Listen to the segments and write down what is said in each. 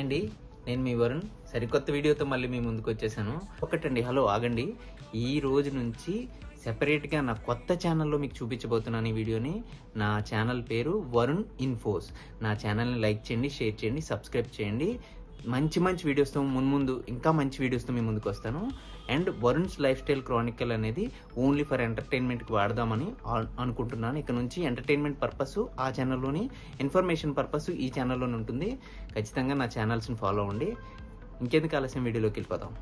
Hi అండి, నేను మీ వరుణ్. సరికొత్త వీడియోతో మళ్ళీ మీ ముందుకు వచ్చేసాను. ఒకటండి, హలో ఆగండి. ఈ రోజు నుంచి సెపరేట్గా నా కొత్త ఛానల్లో మీకు చూపించబోతున్నాను ఈ వీడియోని. నా ఛానల్ పేరు వరుణ్ ఇన్ఫోస్. నా ఛానల్ని లైక్ చేయండి, షేర్ చేయండి, సబ్స్క్రైబ్ చేయండి. మంచి వీడియోస్తో ముందు ఇంకా మంచి వీడియోస్తో మీ ముందుకు వస్తాను. And Varun's life style Chronicle అనేది ఓన్లీ ఫర్ ఎంటర్టైన్మెంట్కి వాడదామని అనుకుంటున్నాను. ఇక్కడ నుంచి ఎంటర్టైన్మెంట్ పర్పస్ ఆ ఛానల్లోని, ఇన్ఫర్మేషన్ పర్పస్ ఈ ఛానల్లోనే ఉంటుంది. ఖచ్చితంగా నా ఛానల్స్ని ఫాలో అవ్వండి. ఇంకెందుకు ఆలస్యం, వీడియోలోకి వెళ్ళిపోదాం.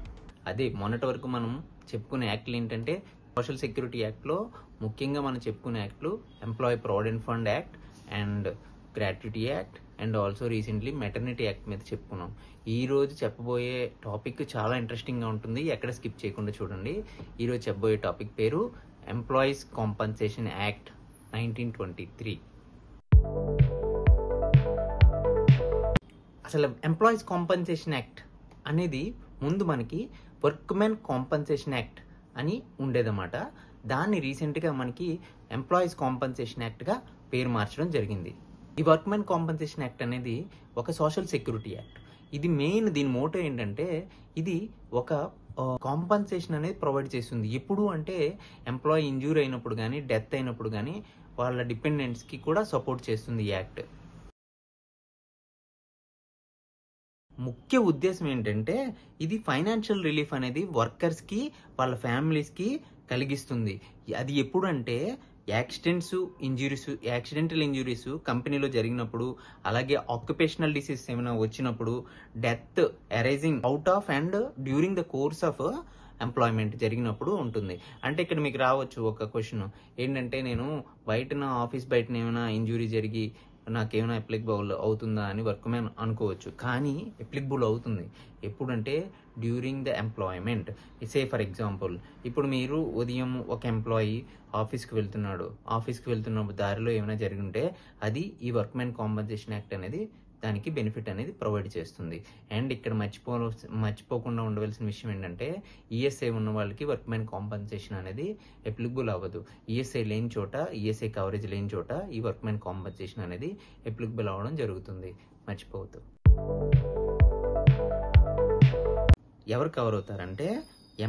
అదే మొన్నటి వరకు మనం చెప్పుకునే యాక్ట్లు ఏంటంటే, సోషల్ సెక్యూరిటీ యాక్ట్లో ముఖ్యంగా మనం చెప్పుకునే యాక్ట్లు employee provident fund act and gratuity act and also recently maternity act మీద చెప్పుకున్నాం. ఈ రోజు చెప్పబోయే టాపిక్ చాలా ఇంట్రెస్టింగ్గా ఉంటుంది, ఎక్కడ స్కిప్ చేయకుండా చూడండి. ఈరోజు చెప్పబోయే టాపిక్ పేరు ఎంప్లాయీస్ కాంపన్సేషన్ యాక్ట్ 1923. అసలు ఎంప్లాయీస్ కాంపన్సేషన్ యాక్ట్ అనేది ముందు మనకి వర్క్మెన్ కాంపన్సేషన్ యాక్ట్ అని ఉండేదన్నమాట. దాన్ని రీసెంట్గా మనకి ఎంప్లాయీస్ కాంపన్సేషన్ యాక్ట్గా పేరు మార్చడం జరిగింది. ఈ వర్క్మెన్ కాంపన్సేషన్ యాక్ట్ అనేది ఒక సోషల్ సెక్యూరిటీ యాక్ట్. ఇది మెయిన్, దీని మోటో ఏంటంటే, ఇది ఒక కాంపన్సేషన్ అనేది ప్రొవైడ్ చేస్తుంది. ఎప్పుడు అంటే ఎంప్లాయీ ఇంజ్యూర్ అయినప్పుడు కానీ, డెత్ అయినప్పుడు కానీ వాళ్ళ డిపెండెంట్స్కి కూడా సపోర్ట్ చేస్తుంది ఈ యాక్ట్. ముఖ్య ఉద్దేశం ఏంటంటే, ఇది ఫైనాన్షియల్ రిలీఫ్ అనేది వర్కర్స్కి వాళ్ళ ఫ్యామిలీస్కి కలిగిస్తుంది. అది ఎప్పుడు అంటే యాక్సిడెంటల్ ఇంజురీస్ కంపెనీలో జరిగినప్పుడు, అలాగే ఆక్యుపేషనల్ డిసీజెస్ ఏమైనా వచ్చినప్పుడు, death arising out of and during the course of employment జరిగినప్పుడు ఉంటుంది. అంటే ఇక్కడ మీకు రావచ్చు ఒక క్వశ్చన్ ఏంటంటే, నేను నా ఆఫీస్ బయట ఏమైనా ఇంజురీ జరిగి నాకేమైనా అప్లికబుల్ అవుతుందా అని వర్క్మెన్ అనుకోవచ్చు. కానీ అప్లికబుల్ అవుతుంది. ఎప్పుడంటే during the employment. Say for example, ఇప్పుడు మీరు ఉదయం ఒక ఎంప్లాయీ ఆఫీస్కి వెళ్తున్నప్పుడు దారిలో ఏమైనా జరిగి ఉంటే అది ఈ వర్క్మెన్ కాంపన్సేషన్ యాక్ట్ అనేది దానికి బెనిఫిట్ అనేది ప్రొవైడ్ చేస్తుంది. అండ్ ఇక్కడ మర్చిపోకుండా ఉండవలసిన విషయం ఏంటంటే, ఈఎస్ఐ ఉన్న వాళ్ళకి వర్క్మెన్ కాంపన్సేషన్ అనేది అప్లికబుల్ అవ్వదు. ఈఎస్ఐ కవరేజ్ లేని చోట ఈ వర్క్మెన్ కాంపన్సేషన్ అనేది అప్లికబుల్ అవ్వడం జరుగుతుంది. మర్చిపోవద్దు. ఎవరు కవర్ అవుతారంటే,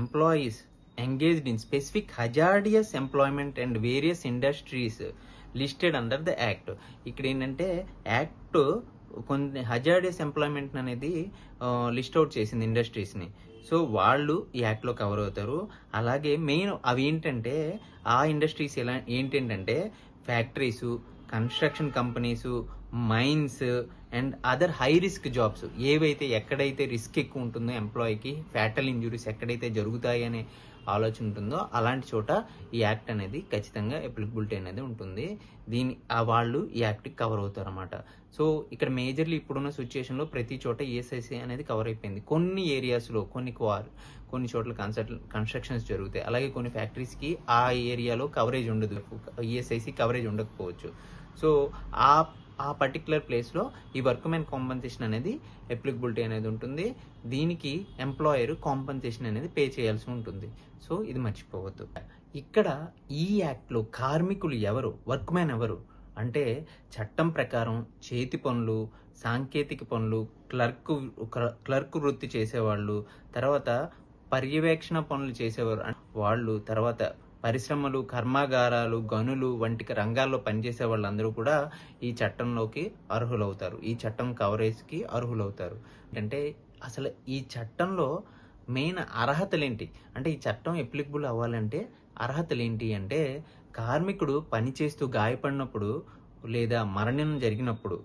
employees engaged in specific hazardous employment and various industries listed under the act. ఇక్కడ ఏంటంటే యాక్ట్ కొన్ని హజార్డియస్ ఎంప్లాయ్మెంట్ అనేది లిస్ట్ అవుట్ చేసింది ఇండస్ట్రీస్ని. సో వాళ్ళు ఈ యాక్ట్లో కవర్ అవుతారు. అలాగే మెయిన్ అవి ఏంటంటే, ఆ ఇండస్ట్రీస్ ఏంటంటే factories, construction companies, mines and other high risk jobs. ఎక్కడైతే రిస్క్ ఎక్కువ ఉంటుందో ఎంప్లాయీకి, ఫ్యాటల్ ఇంజురీస్ ఎక్కడైతే జరుగుతాయి అనే ఆలోచన ఉంటుందో అలాంటి చోట ఈ యాక్ట్ అనేది ఖచ్చితంగా అప్లికబిలిటీ అనేది ఉంటుంది. వాళ్ళు ఈ యాక్ట్కి కవర్ అవుతారు అన్నమాట. సో ఇక్కడ మేజర్లీ ఇప్పుడున్న సిచ్యుయేషన్లో ప్రతి చోట ఈఎస్ఐసి అనేది కవర్ అయిపోయింది. కొన్ని ఏరియాస్లో కొన్ని చోట్ల కన్స్ట్రక్షన్స్ జరుగుతాయి. అలాగే కొన్ని ఫ్యాక్టరీస్కి ఆ ఏరియాలో కవరేజ్ ఉండదు, ఈఎస్ఐసి కవరేజ్ ఉండకపోవచ్చు. సో ఆ పర్టికులర్ ప్లేస్లో ఈ వర్క్మెన్ కాంపన్సేషన్ అనేది అప్లికబిలిటీ అనేది ఉంటుంది. దీనికి ఎంప్లాయర్ కాంపన్సేషన్ అనేది పే చేయాల్సి ఉంటుంది. సో ఇది మర్చిపోవద్దు. ఇక్కడ ఈ యాక్ట్లో కార్మికులు ఎవరు, వర్క్మెన్ ఎవరు అంటే, చట్టం ప్రకారం చేతి పనులు, సాంకేతిక పనులు, క్లర్క్ వృత్తి చేసేవాళ్ళు, తర్వాత పర్యవేక్షణ పనులు చేసేవారు వాళ్ళు, తర్వాత పరిశ్రమలు, కర్మాగారాలు, గనులు వంటి రంగాల్లో పనిచేసే వాళ్ళందరూ కూడా ఈ చట్టంలోకి అర్హులవుతారు. ఈ చట్టం కవరేజ్కి అర్హులవుతారు. అంటే అసలు ఈ చట్టంలో మెయిన్ అర్హతలు ఏంటి అంటే, ఈ చట్టం అప్లికబుల్ అవ్వాలంటే అర్హతలు ఏంటి అంటే, కార్మికుడు పనిచేస్తూ గాయపడినప్పుడు లేదా మరణం జరిగినప్పుడు,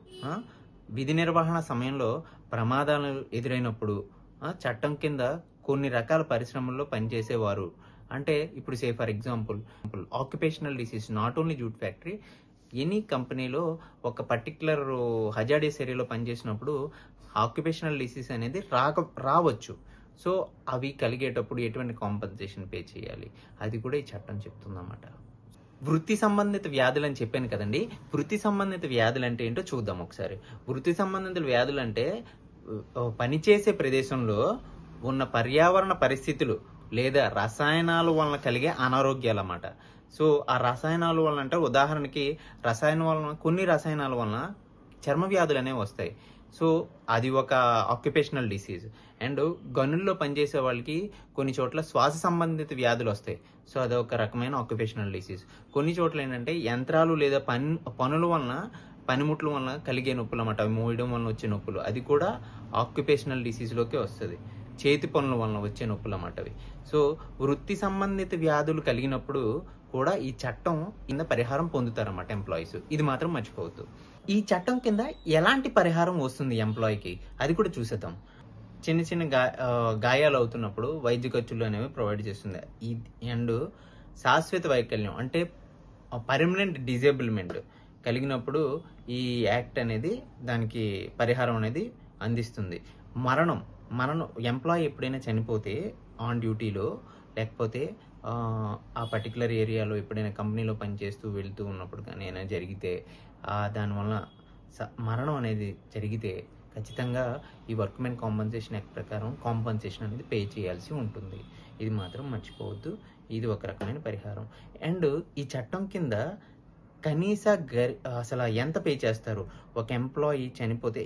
విధి నిర్వహణ సమయంలో ప్రమాదాలు ఎదురైనప్పుడు, చట్టం కింద కొన్ని రకాల పరిశ్రమల్లో పనిచేసేవారు. అంటే ఇప్పుడు say for example occupational disease, not only jute factory, any కంపెనీలో ఒక పర్టికులర్ హజార్డియస్ ఏరియాలో పనిచేసినప్పుడు ఆక్యుపేషనల్ డిసీజ్ అనేది రావచ్చు. సో అవి కలిగేటప్పుడు ఎటువంటి కాంపన్సేషన్ పే చేయాలి అది కూడా ఈ చట్టం చెప్తుందన్నమాట. వృత్తి సంబంధిత వ్యాధులు అని చెప్పాను కదండి. వృత్తి సంబంధిత వ్యాధులు అంటే ఏంటో చూద్దాం ఒకసారి. వృత్తి సంబంధిత వ్యాధులు అంటే పనిచేసే ప్రదేశంలో ఉన్న పర్యావరణ పరిస్థితులు లేదా రసాయనాల వలన కలిగే అనారోగ్యాలు అన్నమాట. సో ఆ రసాయనాల వలన అంటే, ఉదాహరణకి కొన్ని రసాయనాల వలన చర్మ వ్యాధులు అనేవి వస్తాయి. సో అది ఒక ఆక్యుపేషనల్ డిసీజ్. అండ్ గనుల్లో పనిచేసే వాళ్ళకి కొన్ని చోట్ల శ్వాస సంబంధిత వ్యాధులు వస్తాయి. సో అదొక రకమైన ఆక్యుపేషనల్ డిసీజ్. కొన్ని చోట్ల ఏంటంటే యంత్రాలు లేదా పనుల వలన పనిముట్ల వలన కలిగే నొప్పులు అన్నమాట. అవి మోయడం వలన వచ్చే నొప్పులు, అది కూడా ఆక్యుపేషనల్ డిసీజ్లోకి వస్తుంది. చేతి పనుల వలన వచ్చే నొప్పులు అన్నమాట అవి. సో వృత్తి సంబంధిత వ్యాధులు కలిగినప్పుడు కూడా ఈ చట్టం కింద పరిహారం పొందుతారన్నమాట ఎంప్లాయీస్. ఇది మాత్రం మర్చిపోవద్దు. ఈ చట్టం కింద ఎలాంటి పరిహారం వస్తుంది ఎంప్లాయీకి, అది కూడా చూసేద్దాం. చిన్న చిన్న గాయాలు అవుతున్నప్పుడు వైద్య ఖర్చులు అనేవి ప్రొవైడ్ చేస్తుంది. అండ్ శాశ్వత వైకల్యం అంటే పర్మనెంట్ డిజేబుల్మెంట్ కలిగినప్పుడు ఈ యాక్ట్ అనేది దానికి పరిహారం అనేది అందిస్తుంది. మరణం ఎంప్లాయీ ఎప్పుడైనా చనిపోతే ఆన్ డ్యూటీలో, లేకపోతే ఆ పర్టికులర్ ఏరియాలో ఎప్పుడైనా కంపెనీలో పనిచేస్తూ వెళ్తూ ఉన్నప్పుడు కానీ ఏమైనా జరిగితే, దానివల్ల మరణం అనేది జరిగితే ఖచ్చితంగా ఈ వర్క్మెన్ కాంపన్సేషన్ యాక్ట్ ప్రకారం కాంపన్సేషన్ అనేది పే చేయాల్సి ఉంటుంది. ఇది మాత్రం మర్చిపోవద్దు. ఇది ఒక రకమైన పరిహారం. అండ్ ఈ చట్టం కింద కనీస అసలు ఎంత పే చేస్తారు ఒక ఎంప్లాయీ చనిపోతే?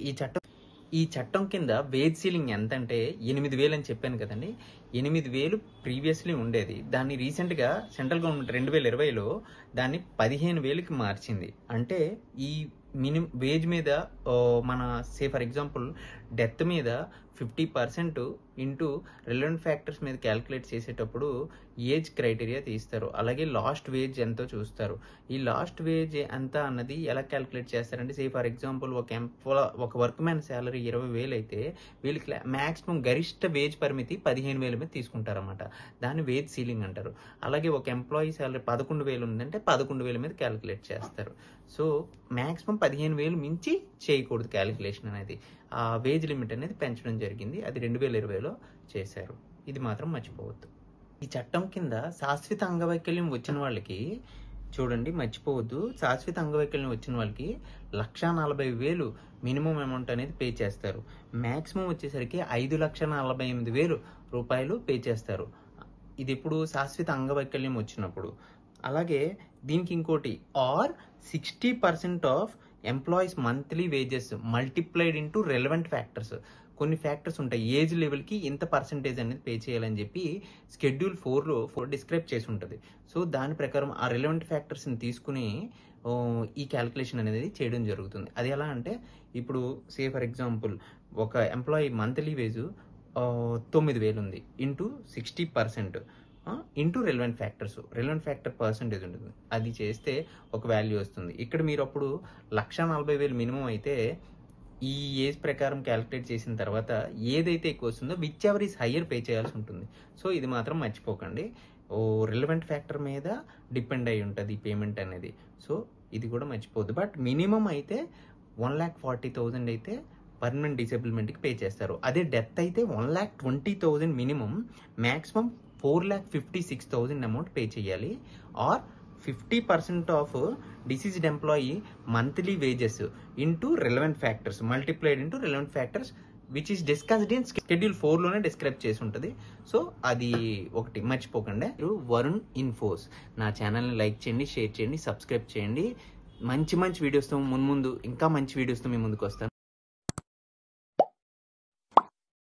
ఈ చట్టం కింద వేజ్ సీలింగ్ ఎంత అంటే 8,000 అని చెప్పాను కదండి. 8,000 ప్రీవియస్లీ ఉండేది. దాన్ని రీసెంట్గా సెంట్రల్ గవర్నమెంట్ 2020లో దాన్ని 15,000కి మార్చింది. అంటే ఈ వేజ్ మీద మన ఫర్ ఎగ్జాంపుల్ డెత్ మీద 50% ఇంటూ రిలవెంట్ ఫ్యాక్టర్స్ మీద క్యాలిక్యులేట్ చేసేటప్పుడు ఏజ్ క్రైటీరియా తీస్తారు. అలాగే లాస్ట్ వేజ్ ఎంతో చూస్తారు. ఈ లాస్ట్ వేజ్ ఎంత అన్నది ఎలా క్యాలిక్యులేట్ చేస్తారంటే, ఫర్ ఎగ్జాంపుల్ ఒక వర్క్ మ్యాన్ శాలరీ 20,000 అయితే వీళ్ళకి మ్యాక్సిమం గరిష్ట వేజ్ పరిమితి 15,000 మీద తీసుకుంటారన్నమాట. దాన్ని వేజ్ సీలింగ్ అంటారు. అలాగే ఒక ఎంప్లాయీ శాలరీ 11,000 ఉందంటే 11,000 మీద క్యాలిక్యులేట్ చేస్తారు. సో మ్యాక్సిమం 15,000 మించి చేయకూడదు క్యాలిక్యులేషన్ అనేది. ఆ వేజ్ లిమిట్ అనేది పెంచడం జరిగింది. అది 2020లో చేశారు. ఇది మాత్రం మర్చిపోవద్దు. ఈ చట్టం కింద శాశ్వత అంగవైకల్యం వచ్చిన వాళ్ళకి చూడండి, మర్చిపోవద్దు, శాశ్వత అంగవైకల్యం వచ్చిన వాళ్ళకి 1,40,000 మినిమం అమౌంట్ అనేది పే చేస్తారు. మ్యాక్సిమం వచ్చేసరికి 5,48,000 రూపాయలు పే చేస్తారు. ఇది ఇప్పుడు శాశ్వత అంగవైకల్యం వచ్చినప్పుడు. అలాగే దీనికి ఇంకోటి, or 60% of employees monthly wages multiplied into relevant factors. కొన్ని ఫ్యాక్టర్స్ ఉంటాయి, ఏజ్ లెవెల్కి ఇంత పర్సంటేజ్ అనేది పే చేయాలని చెప్పి షెడ్యూల్ 4లో డిస్క్రైబ్ చేసి ఉంటుంది. సో దాని ప్రకారం ఆ రెలవెంట్ ఫ్యాక్టర్స్ని తీసుకుని ఈ క్యాలిక్యులేషన్ అనేది చేయడం జరుగుతుంది. అది ఎలా అంటే, ఇప్పుడు ఫర్ ఎగ్జాంపుల్ ఒక ఎంప్లాయీ మంత్లీ వేజ్ 9,000 ఉంది, into 60% into relevant factor percentage ఉంటుంది. అది చేస్తే ఒక వాల్యూ వస్తుంది. ఇక్కడ మీరు అప్పుడు 1,40,000 మినిమం అయితే ఈ ఏజ్ ప్రకారం క్యాలిక్యులేట్ చేసిన తర్వాత ఏదైతే ఎక్కువ వస్తుందో which ever is higher pay చేయాల్సి ఉంటుంది. సో ఇది మాత్రం మర్చిపోకండి. రిలవెంట్ ఫ్యాక్టర్ మీద డిపెండ్ అయి ఉంటుంది పేమెంట్ అనేది. సో ఇది కూడా మర్చిపోద్దు. బట్ మినిమం అయితే 1,40,000 అయితే పర్మనెంట్ డిసేబుల్మెంట్కి పే చేస్తారు. అదే డెత్ అయితే 1,20,000 మినిమం, మ్యాక్సిమం 4,56,000 అమౌంట్ పే చేయాలి. Or 50% of deceased employee monthly wages into relevant factors multiplied into relevant factors which is discussed in schedule 4లోనే డిస్క్రైబ్ చేసి ఉంటుంది. సో అది ఒకటి మర్చిపోకండి. వరుణ్ ఇన్ఫోస్ నా ఛానల్ని లైక్ చేయండి, షేర్ చేయండి, సబ్స్క్రైబ్ చేయండి. మంచి వీడియోస్తో ముందు ఇంకా మంచి వీడియోస్తో మీ ముందుకు వస్తాను.